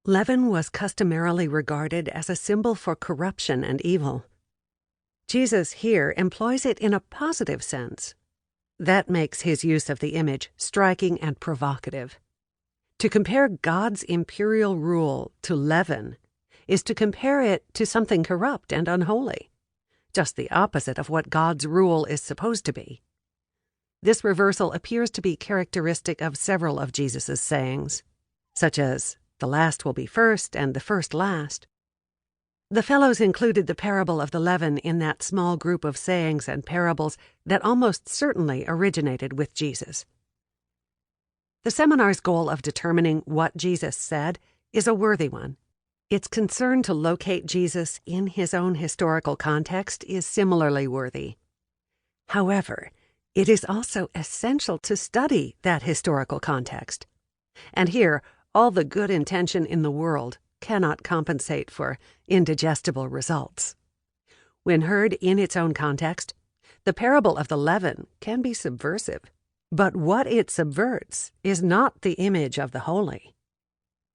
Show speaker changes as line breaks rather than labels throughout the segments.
Leaven was customarily regarded as a symbol for corruption and evil. Jesus here employs it in a positive sense. That makes his use of the image striking and provocative. To compare God's imperial rule to leaven is to compare it to something corrupt and unholy, just the opposite of what God's rule is supposed to be. This reversal appears to be characteristic of several of Jesus' sayings, such as, "The last will be first, and the first last." The Fellows included the parable of the leaven in that small group of sayings and parables that almost certainly originated with Jesus. The seminar's goal of determining what Jesus said is a worthy one. Its concern to locate Jesus in his own historical context is similarly worthy. However, it is also essential to study that historical context. And here, all the good intention in the world cannot compensate for indigestible results. When heard in its own context, the parable of the leaven can be subversive. But what it subverts is not the image of the holy.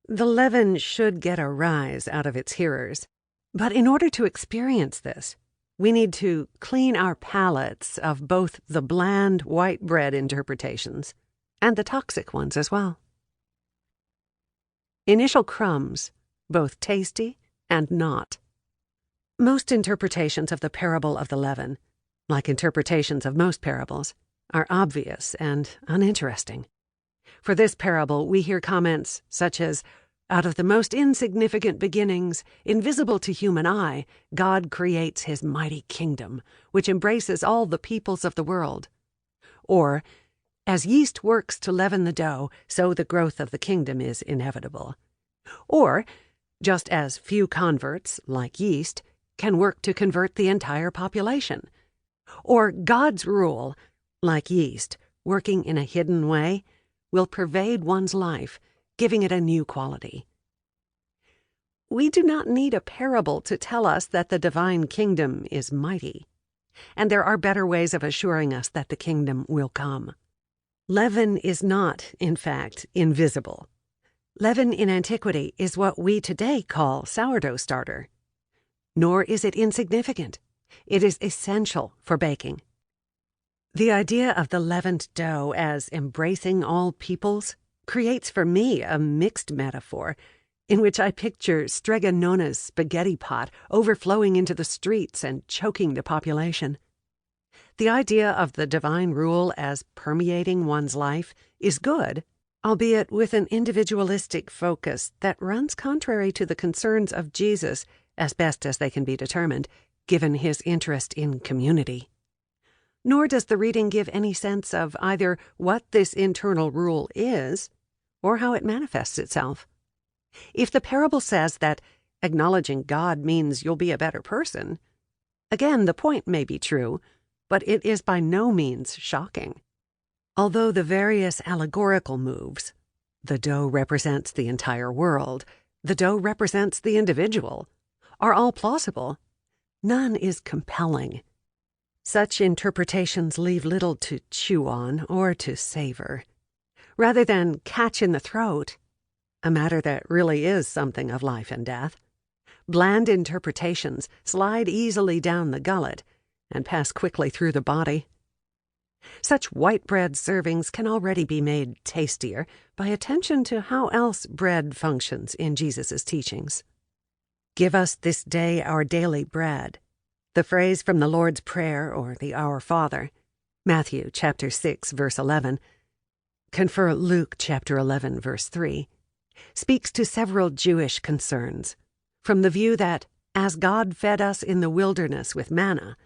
The leaven should get a rise out of its hearers. But in order to experience this, we need to clean our palates of both the bland white bread interpretations and the toxic ones as well. Initial crumbs, both tasty and not. Most interpretations of the parable of the leaven, like interpretations of most parables, are obvious and uninteresting. For this parable, we hear comments such as, "Out of the most insignificant beginnings, invisible to human eye, God creates his mighty kingdom, which embraces all the peoples of the world." Or, "As yeast works to leaven the dough, so the growth of the kingdom is inevitable." Or, "Just as few converts, like yeast, can work to convert the entire population." Or, "God's rule, like yeast, working in a hidden way, will pervade one's life, giving it a new quality." We do not need a parable to tell us that the divine kingdom is mighty, and there are better ways of assuring us that the kingdom will come. Leaven is not, in fact, invisible. Leaven in antiquity is what we today call sourdough starter. Nor is it insignificant. It is essential for baking. The idea of the leavened dough as embracing all peoples creates for me a mixed metaphor in which I picture Stregonona's spaghetti pot overflowing into the streets and choking the population. The idea of the divine rule as permeating one's life is good, albeit with an individualistic focus that runs contrary to the concerns of Jesus as best as they can be determined, given his interest in community. Nor does the reading give any sense of either what this internal rule is or how it manifests itself. If the parable says that acknowledging God means you'll be a better person, again, the point may be true, but it is by no means shocking. Although the various allegorical moves, the dough represents the entire world, the dough represents the individual, are all plausible, none is compelling. Such interpretations leave little to chew on or to savor. Rather than catch in the throat, a matter that really is something of life and death, bland interpretations slide easily down the gullet and pass quickly through the body. Such white bread servings can already be made tastier by attention to how else bread functions in Jesus' teachings. "Give us this day our daily bread," the phrase from the Lord's Prayer or the Our Father, Matthew chapter 6, verse 11, confer Luke chapter 11, verse 3, speaks to several Jewish concerns, from the view that, as God fed us in the wilderness with manna,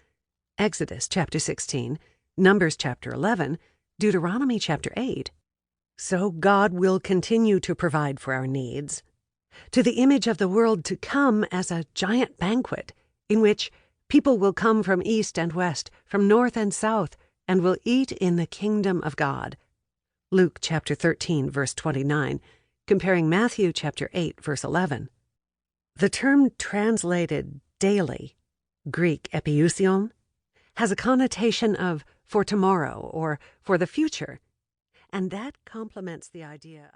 Exodus chapter 16, Numbers chapter 11, Deuteronomy chapter 8, so God will continue to provide for our needs, to the image of the world to come as a giant banquet in which people will come from east and west, from north and south, and will eat in the kingdom of God. Luke chapter 13, verse 29, comparing Matthew chapter 8, verse 11. The term translated daily, Greek epiousion, has a connotation of for tomorrow or for the future, and that complements the idea of